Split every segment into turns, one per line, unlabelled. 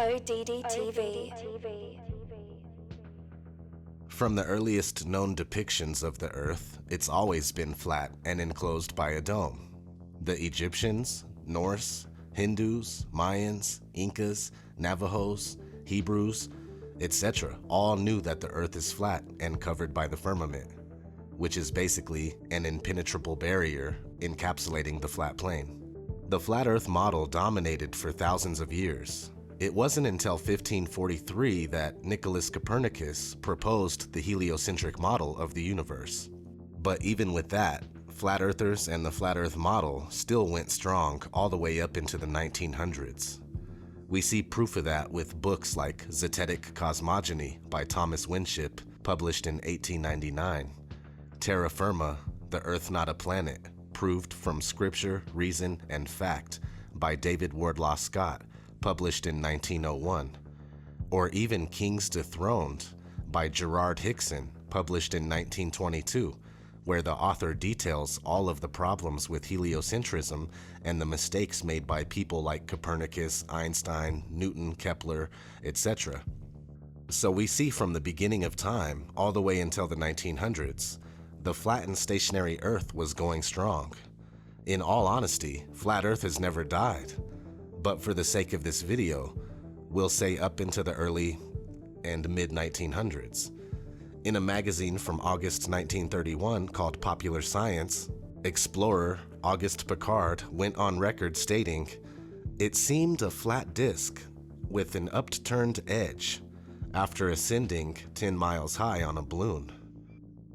ODDTV.
From the earliest known depictions of the Earth, it's always been flat and enclosed by a dome. The Egyptians, Norse, Hindus, Mayans, Incas, Navajos, Hebrews, etc. all knew that the Earth is flat and covered by the firmament, which is basically an impenetrable barrier encapsulating the flat plane. The flat Earth model dominated for thousands of years. It wasn't until 1543 that Nicholas Copernicus proposed the heliocentric model of the universe. But even with that, flat earthers and the flat Earth model still went strong all the way up into the 1900s. We see proof of that with books like Zetetic Cosmogony by Thomas Winship, published in 1899, Terra Firma, The Earth Not a Planet, Proved from Scripture, Reason, and Fact by David Wardlaw Scott, published in 1901, or even Kings Dethroned by Gerard Hickson, published in 1922, where the author details all of the problems with heliocentrism and the mistakes made by people like Copernicus, Einstein, Newton, Kepler, etc. So we see from the beginning of time all the way until the 1900s, the flattened stationary Earth was going strong. In all honesty, flat Earth has never died. But for the sake of this video, we'll say up into the early and mid-1900s. In a magazine from August 1931 called Popular Science, explorer Auguste Piccard went on record stating, "It seemed a flat disk with an upturned edge after ascending 10 miles high on a balloon."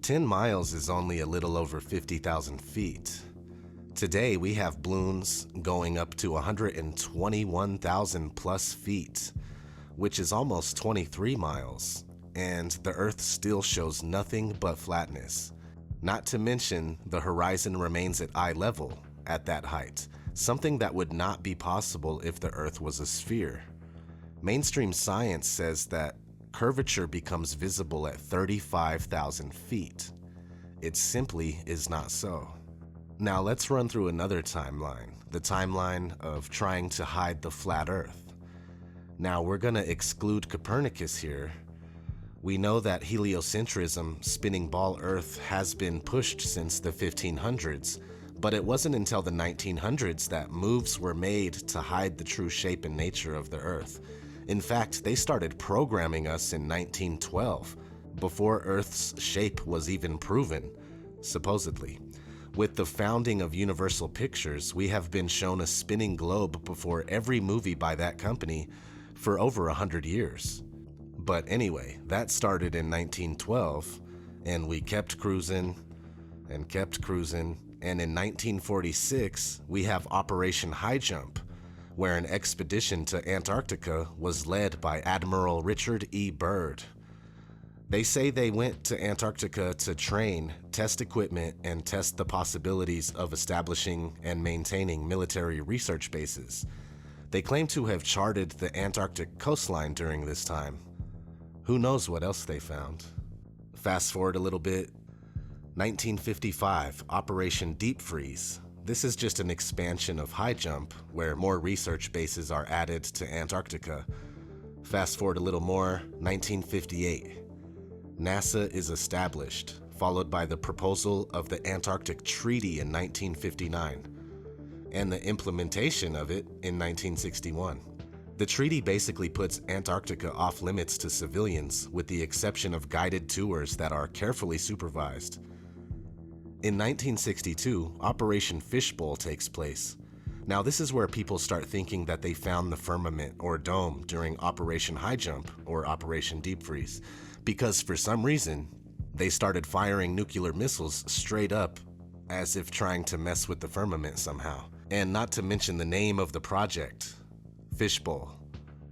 10 miles is only a little over 50,000 feet. Today, we have balloons going up to 121,000 plus feet, which is almost 23 miles, and the Earth still shows nothing but flatness. Not to mention, the horizon remains at eye level at that height, something that would not be possible if the Earth was a sphere. Mainstream science says that curvature becomes visible at 35,000 feet. It simply is not so. Now let's run through another timeline, the timeline of trying to hide the flat Earth. Now we're gonna exclude Copernicus here. We know that heliocentrism, spinning ball Earth, has been pushed since the 1500s, but it wasn't until the 1900s that moves were made to hide the true shape and nature of the Earth. In fact, they started programming us in 1912, before Earth's shape was even proven, supposedly. With the founding of Universal Pictures, we have been shown a spinning globe before every movie by that company for over 100 years. But anyway, that started in 1912, and we kept cruising, and in 1946, we have Operation High Jump, where an expedition to Antarctica was led by Admiral Richard E. Byrd. They say they went to Antarctica to train, test equipment, and test the possibilities of establishing and maintaining military research bases. They claim to have charted the Antarctic coastline during this time. Who knows what else they found? Fast forward a little bit. 1955, Operation Deep Freeze. This is just an expansion of High Jump, where more research bases are added to Antarctica. Fast forward a little more, 1958. NASA is established, followed by the proposal of the Antarctic Treaty in 1959, and the implementation of it in 1961. The treaty basically puts Antarctica off limits to civilians, with the exception of guided tours that are carefully supervised. In 1962, Operation Fishbowl takes place. Now this is where people start thinking that they found the firmament or dome during Operation High Jump or Operation Deep Freeze, because for some reason, they started firing nuclear missiles straight up as if trying to mess with the firmament somehow. And not to mention the name of the project, Fishbowl,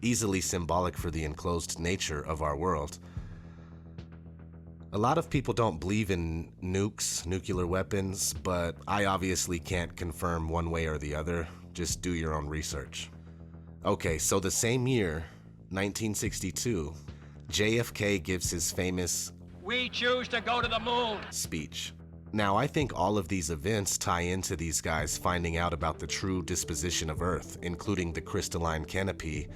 easily symbolic for the enclosed nature of our world. A lot of people don't believe in nukes, nuclear weapons, but I obviously can't confirm one way or the other. Just do your own research. Okay, so the same year, 1962, JFK gives his famous
"We choose to go to the moon"
speech. Now, I think all of these events tie into these guys finding out about the true disposition of Earth, including the crystalline canopy,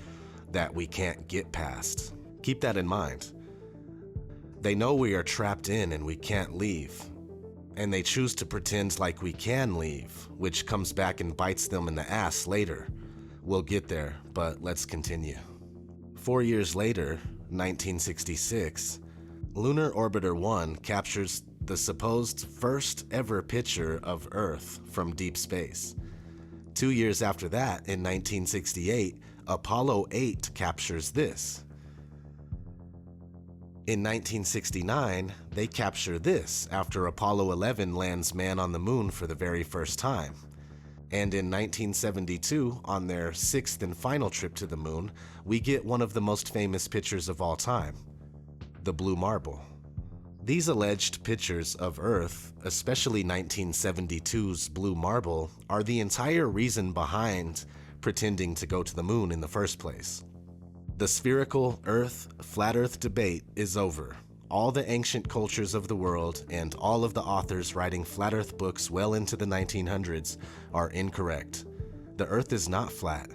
that we can't get past. Keep that in mind. They know we are trapped in and we can't leave. And they choose to pretend like we can leave, which comes back and bites them in the ass later. We'll get there, but let's continue. 4 years later, 1966, Lunar Orbiter 1 captures the supposed first ever picture of Earth from deep space. 2 years after that, in 1968, Apollo 8 captures this. In 1969, they capture this after Apollo 11 lands man on the moon for the very first time. And in 1972, on their sixth and final trip to the moon, we get one of the most famous pictures of all time, the blue marble. These alleged pictures of Earth, especially 1972's blue marble, are the entire reason behind pretending to go to the moon in the first place. The spherical Earth, flat Earth debate is over. All the ancient cultures of the world and all of the authors writing flat Earth books well into the 1900s are incorrect. The Earth is not flat.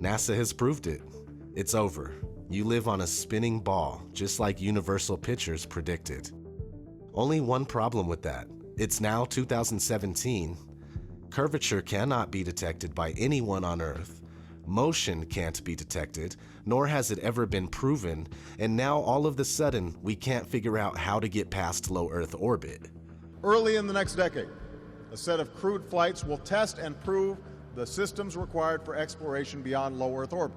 NASA has proved it. It's over. You live on a spinning ball, just like Universal Pictures predicted. Only one problem with that. It's now 2017. Curvature cannot be detected by anyone on Earth. Motion can't be detected, nor has it ever been proven, and now all of a sudden we can't figure out how to get past low Earth orbit.
Early in the next decade, a set of crewed flights will test and prove the systems required for exploration beyond low Earth orbit.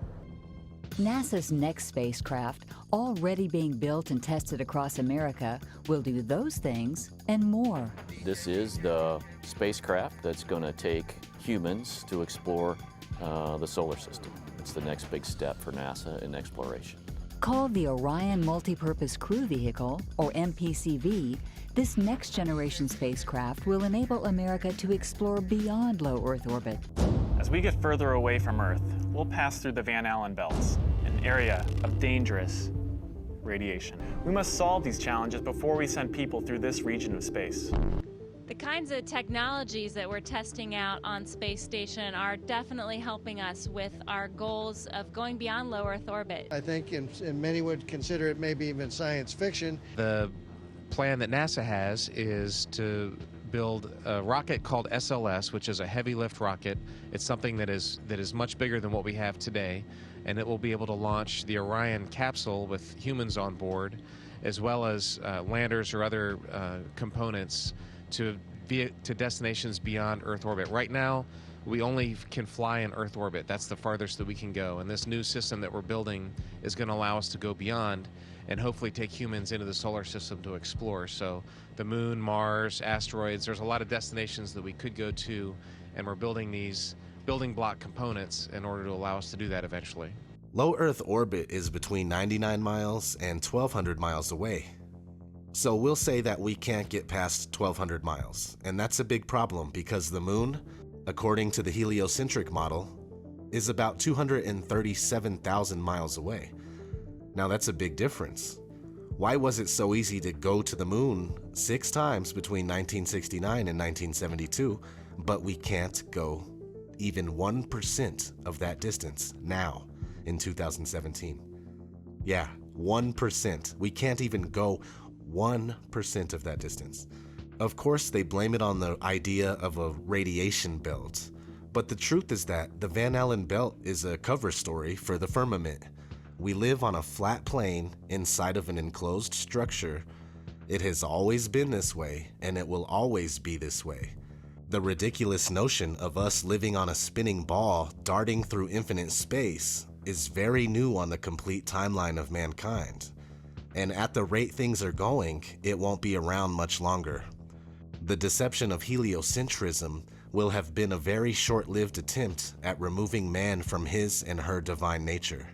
NASA's next spacecraft, already being built and tested across America, will do those things and more.
This is the spacecraft that's going to take humans to explore the solar system. It's the next big step for NASA in exploration.
Called the Orion Multipurpose Crew Vehicle, or MPCV, this next-generation spacecraft will enable America to explore beyond low Earth orbit.
As we get further away from Earth, we'll pass through the Van Allen belts, an area of dangerous radiation. We must solve these challenges before we send people through this region of space.
The kinds of technologies that we're testing out on Space Station are definitely helping us with our goals of going beyond low Earth orbit.
I think many would consider it maybe even science fiction.
The plan that NASA has is to build a rocket called SLS, which is a heavy lift rocket. It's something that is much bigger than what we have today, and it will be able to launch the Orion capsule with humans on board, as well as landers or other components to destinations beyond Earth orbit. Right now, we only can fly in Earth orbit. That's the farthest that we can go. And this new system that we're building is going to allow us to go beyond and hopefully take humans into the solar system to explore. So the moon, Mars, asteroids, there's a lot of destinations that we could go to, and we're building these building block components in order to allow us to do that eventually.
Low Earth orbit is between 99 miles and 1,200 miles away. So we'll say that we can't get past 1,200 miles, and that's a big problem because the moon, according to the heliocentric model, is about 237,000 miles away. Now that's a big difference. Why was it so easy to go to the moon 6 times between 1969 and 1972, but we can't go even 1% of that distance now in 2017? Yeah, 1%. We can't even go 1% of that distance. Of course, they blame it on the idea of a radiation belt, but the truth is that the Van Allen belt is a cover story for the firmament. We live on a flat plane inside of an enclosed structure. It has always been this way, and it will always be this way. The ridiculous notion of us living on a spinning ball darting through infinite space is very new on the complete timeline of mankind. And at the rate things are going, it won't be around much longer. The deception of heliocentrism will have been a very short-lived attempt at removing man from his and her divine nature.